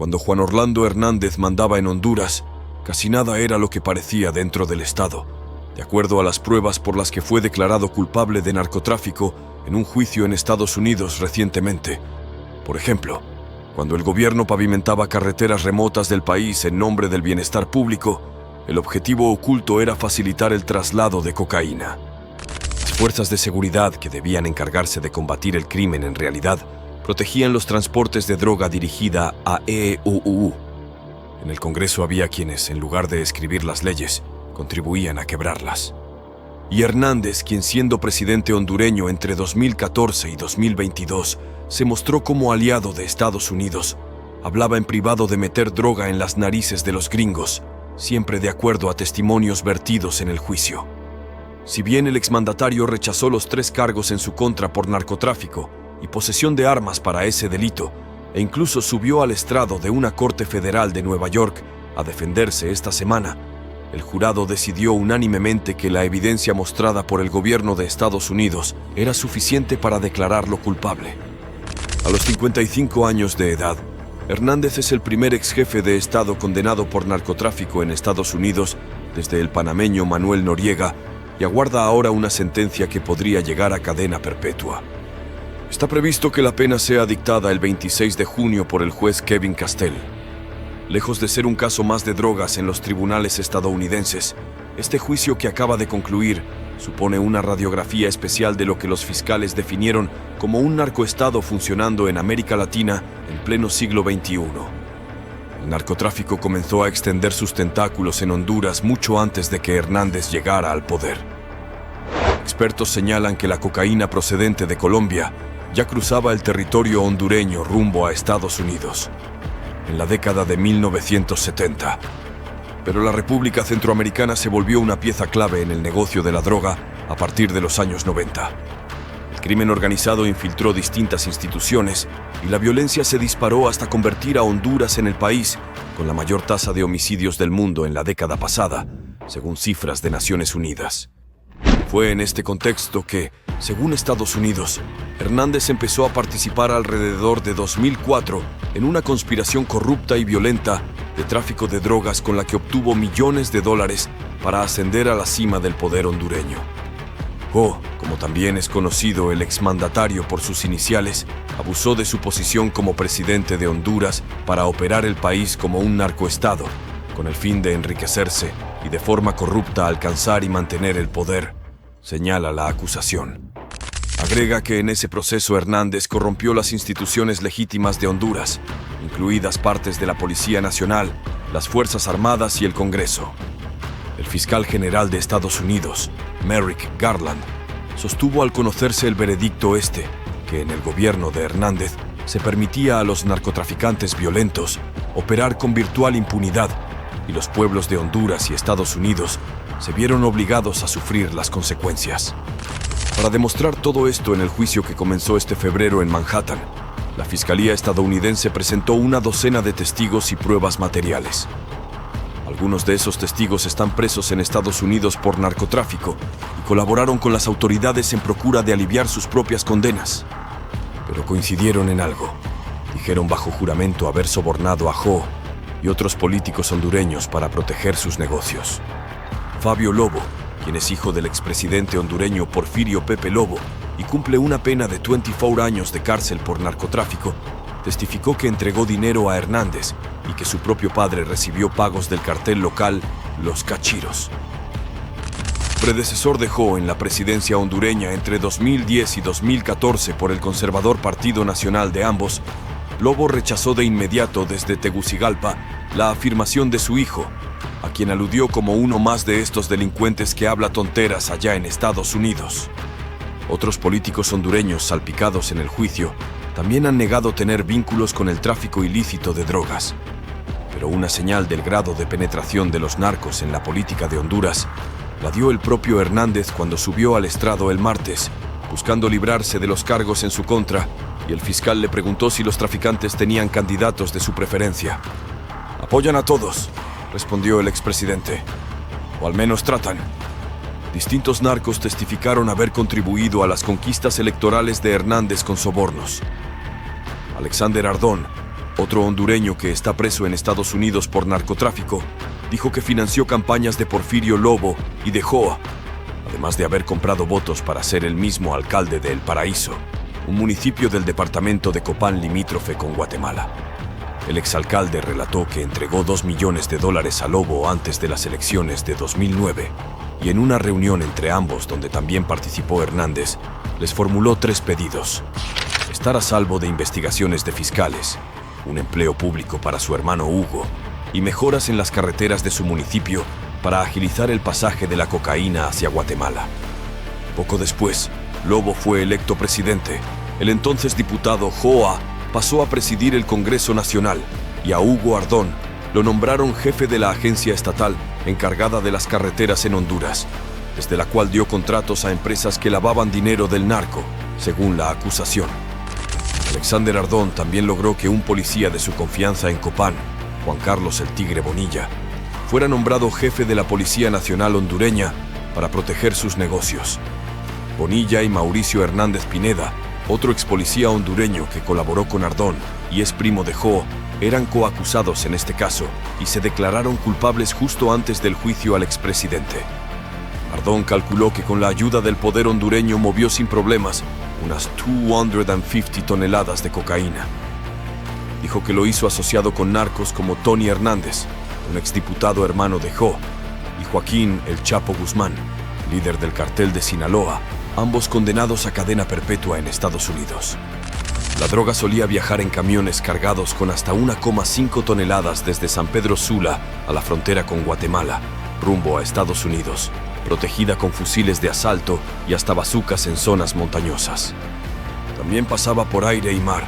Cuando Juan Orlando Hernández mandaba en Honduras, casi nada era lo que parecía dentro del Estado, de acuerdo a las pruebas por las que fue declarado culpable de narcotráfico en un juicio en Estados Unidos recientemente. Por ejemplo, cuando el gobierno pavimentaba carreteras remotas del país en nombre del bienestar público, el objetivo oculto era facilitar el traslado de cocaína. Las fuerzas de seguridad que debían encargarse de combatir el crimen en realidad protegían los transportes de droga dirigida a EUU. En el Congreso había quienes, en lugar de escribir las leyes, contribuían a quebrarlas. Y Hernández, quien siendo presidente hondureño entre 2014 y 2022, se mostró como aliado de Estados Unidos, hablaba en privado de meter droga en las narices de los gringos, siempre de acuerdo a testimonios vertidos en el juicio. Si bien el exmandatario rechazó los 3 cargos en su contra por narcotráfico y posesión de armas para ese delito, e incluso subió al estrado de una corte federal de Nueva York a defenderse esta semana, el jurado decidió unánimemente que la evidencia mostrada por el gobierno de Estados Unidos era suficiente para declararlo culpable. A los 55 años de edad, Hernández es el primer ex jefe de Estado condenado por narcotráfico en Estados Unidos desde el panameño Manuel Noriega y aguarda ahora una sentencia que podría llegar a cadena perpetua. Está previsto que la pena sea dictada el 26 de junio por el juez Kevin Castell. Lejos de ser un caso más de drogas en los tribunales estadounidenses, este juicio que acaba de concluir supone una radiografía especial de lo que los fiscales definieron como un narcoestado funcionando en América Latina en pleno siglo XXI. El narcotráfico comenzó a extender sus tentáculos en Honduras mucho antes de que Hernández llegara al poder. Expertos señalan que la cocaína procedente de Colombia ya cruzaba el territorio hondureño rumbo a Estados Unidos en la década de 1970. Pero la República Centroamericana se volvió una pieza clave en el negocio de la droga a partir de los años 90. El crimen organizado infiltró distintas instituciones y la violencia se disparó hasta convertir a Honduras en el país con la mayor tasa de homicidios del mundo en la década pasada, según cifras de Naciones Unidas. Fue en este contexto que, según Estados Unidos, Hernández empezó a participar alrededor de 2004 en una conspiración corrupta y violenta de tráfico de drogas con la que obtuvo millones de dólares para ascender a la cima del poder hondureño. Como también es conocido el exmandatario por sus iniciales, abusó de su posición como presidente de Honduras para operar el país como un narcoestado, con el fin de enriquecerse y de forma corrupta alcanzar y mantener el poder, señala la acusación. Agrega que en ese proceso Hernández corrompió las instituciones legítimas de Honduras, incluidas partes de la Policía Nacional, las Fuerzas Armadas y el Congreso. El fiscal general de Estados Unidos, Merrick Garland, sostuvo al conocerse el veredicto que en el gobierno de Hernández se permitía a los narcotraficantes violentos operar con virtual impunidad y los pueblos de Honduras y Estados Unidos se vieron obligados a sufrir las consecuencias. Para demostrar todo esto en el juicio que comenzó este febrero en Manhattan, la Fiscalía estadounidense presentó una docena de testigos y pruebas materiales. Algunos de esos testigos están presos en Estados Unidos por narcotráfico y colaboraron con las autoridades en procura de aliviar sus propias condenas. Pero coincidieron en algo. Dijeron bajo juramento haber sobornado a Jo y otros políticos hondureños para proteger sus negocios. Fabio Lobo, quien es hijo del expresidente hondureño Porfirio Pepe Lobo y cumple una pena de 24 años de cárcel por narcotráfico, testificó que entregó dinero a Hernández y que su propio padre recibió pagos del cartel local Los Cachiros. Predecesor de Jo en la presidencia hondureña entre 2010 y 2014 por el conservador Partido Nacional de ambos, Lobo rechazó de inmediato desde Tegucigalpa la afirmación de su hijo, a quien aludió como uno más de estos delincuentes que habla tonteras allá en Estados Unidos. Otros políticos hondureños salpicados en el juicio también han negado tener vínculos con el tráfico ilícito de drogas. Pero una señal del grado de penetración de los narcos en la política de Honduras la dio el propio Hernández cuando subió al estrado el martes, buscando librarse de los cargos en su contra, y el fiscal le preguntó si los traficantes tenían candidatos de su preferencia. «Apoyan a todos», respondió el expresidente. «O al menos tratan». Distintos narcos testificaron haber contribuido a las conquistas electorales de Hernández con sobornos. Alexander Ardón, otro hondureño que está preso en Estados Unidos por narcotráfico, dijo que financió campañas de Porfirio Lobo y de Joa, además de haber comprado votos para ser el mismo alcalde de El Paraíso, un municipio del departamento de Copán limítrofe con Guatemala. El exalcalde relató que entregó $2 millones a Lobo antes de las elecciones de 2009 y en una reunión entre ambos donde también participó Hernández, les formuló 3 pedidos: estar a salvo de investigaciones de fiscales, un empleo público para su hermano Hugo y mejoras en las carreteras de su municipio para agilizar el pasaje de la cocaína hacia Guatemala. Poco después, Lobo fue electo presidente. El entonces diputado Joa pasó a presidir el Congreso Nacional y a Hugo Ardón lo nombraron jefe de la agencia estatal encargada de las carreteras en Honduras, desde la cual dio contratos a empresas que lavaban dinero del narco, según la acusación. Alexander Ardón también logró que un policía de su confianza en Copán, Juan Carlos el Tigre Bonilla, fuera nombrado jefe de la Policía Nacional hondureña para proteger sus negocios. Bonilla y Mauricio Hernández Pineda, otro ex policía hondureño que colaboró con Ardón y es primo de Jo, eran coacusados en este caso y se declararon culpables justo antes del juicio al expresidente. Ardón calculó que con la ayuda del poder hondureño movió sin problemas unas 250 toneladas de cocaína. Dijo que lo hizo asociado con narcos como Tony Hernández, un exdiputado hermano de Jo, y Joaquín El Chapo Guzmán, líder del cartel de Sinaloa, ambos condenados a cadena perpetua en Estados Unidos. La droga solía viajar en camiones cargados con hasta 1,5 toneladas desde San Pedro Sula a la frontera con Guatemala, rumbo a Estados Unidos, protegida con fusiles de asalto y hasta bazucas en zonas montañosas. También pasaba por aire y mar.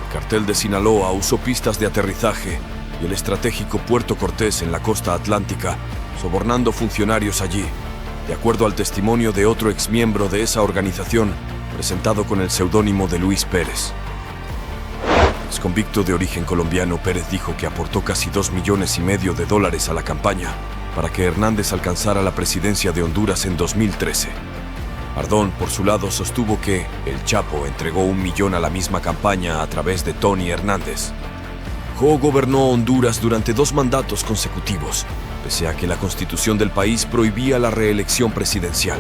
El cartel de Sinaloa usó pistas de aterrizaje y el estratégico Puerto Cortés en la costa atlántica, sobornando funcionarios allí, de acuerdo al testimonio de otro exmiembro de esa organización, presentado con el seudónimo de Luis Pérez. Exconvicto de origen colombiano, Pérez dijo que aportó casi $2,5 millones a la campaña para que Hernández alcanzara la presidencia de Honduras en 2013. Ardón, por su lado, sostuvo que El Chapo entregó $1 millón a la misma campaña a través de Tony Hernández. Jo gobernó Honduras durante 2 mandatos consecutivos, pese a que la constitución del país prohibía la reelección presidencial.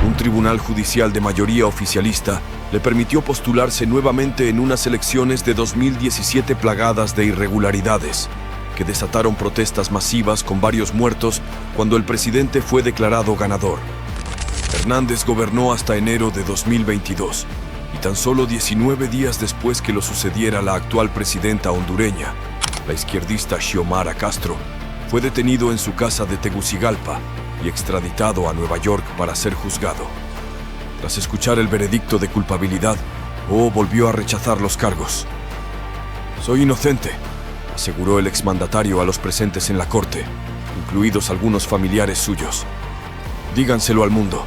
Un tribunal judicial de mayoría oficialista le permitió postularse nuevamente en unas elecciones de 2017 plagadas de irregularidades, que desataron protestas masivas con varios muertos cuando el presidente fue declarado ganador. Hernández gobernó hasta enero de 2022, y tan solo 19 días después que lo sucediera la actual presidenta hondureña, la izquierdista Xiomara Castro, fue detenido en su casa de Tegucigalpa y extraditado a Nueva York para ser juzgado. Tras escuchar el veredicto de culpabilidad, Oh volvió a rechazar los cargos. «Soy inocente», aseguró el exmandatario a los presentes en la corte, incluidos algunos familiares suyos. «Díganselo al mundo».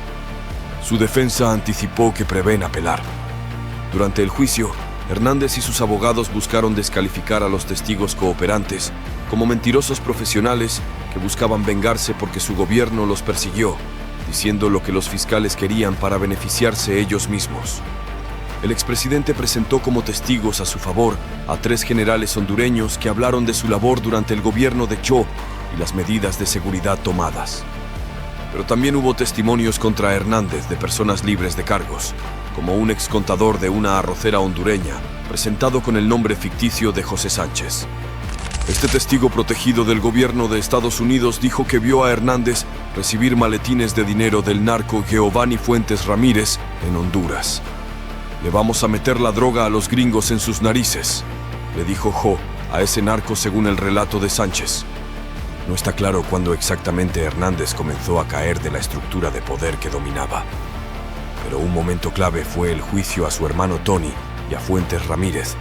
Su defensa anticipó que prevén apelar. Durante el juicio, Hernández y sus abogados buscaron descalificar a los testigos cooperantes como mentirosos profesionales que buscaban vengarse porque su gobierno los persiguió, diciendo lo que los fiscales querían para beneficiarse ellos mismos. El expresidente presentó como testigos a su favor a 3 generales hondureños que hablaron de su labor durante el gobierno de Cho y las medidas de seguridad tomadas. Pero también hubo testimonios contra Hernández de personas libres de cargos, como un excontador de una arrocera hondureña, presentado con el nombre ficticio de José Sánchez. Este testigo protegido del gobierno de Estados Unidos dijo que vio a Hernández recibir maletines de dinero del narco Giovanni Fuentes Ramírez en Honduras. «Le vamos a meter la droga a los gringos en sus narices», le dijo Jo a ese narco según el relato de Sánchez. No está claro cuándo exactamente Hernández comenzó a caer de la estructura de poder que dominaba. Pero un momento clave fue el juicio a su hermano Tony y a Fuentes Ramírez,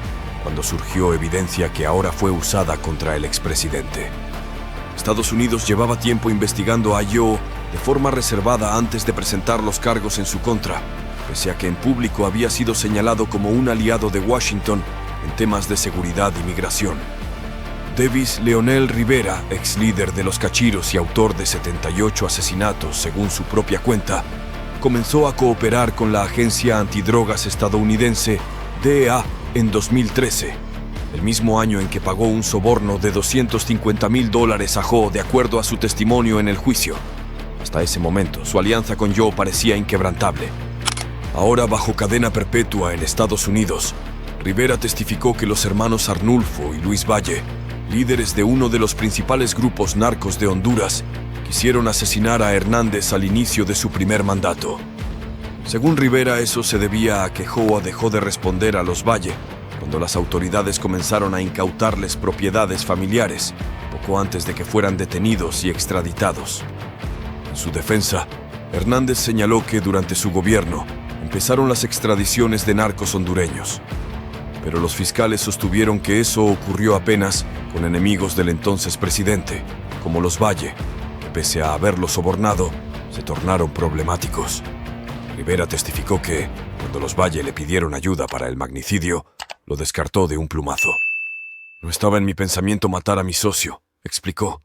cuando surgió evidencia que ahora fue usada contra el expresidente. Estados Unidos llevaba tiempo investigando a Yo de forma reservada antes de presentar los cargos en su contra, pese a que en público había sido señalado como un aliado de Washington en temas de seguridad y migración. Davis Leonel Rivera, ex líder de los Cachiros y autor de 78 asesinatos según su propia cuenta, comenzó a cooperar con la agencia antidrogas estadounidense DEA en 2013. el mismo año en que pagó un soborno de $250,000 a Joe de acuerdo a su testimonio en el juicio. Hasta ese momento, su alianza con Joe parecía inquebrantable. Ahora bajo cadena perpetua en Estados Unidos, Rivera testificó que los hermanos Arnulfo y Luis Valle, líderes de uno de los principales grupos narcos de Honduras, quisieron asesinar a Hernández al inicio de su primer mandato. Según Rivera, eso se debía a que Joe dejó de responder a los Valle cuando las autoridades comenzaron a incautarles propiedades familiares, poco antes de que fueran detenidos y extraditados. En su defensa, Hernández señaló que durante su gobierno empezaron las extradiciones de narcos hondureños. Pero los fiscales sostuvieron que eso ocurrió apenas con enemigos del entonces presidente, como los Valle, que pese a haberlo sobornado, se tornaron problemáticos. Rivera testificó que, cuando los Valle le pidieron ayuda para el magnicidio, lo descartó de un plumazo. No estaba en mi pensamiento matar a mi socio, explicó.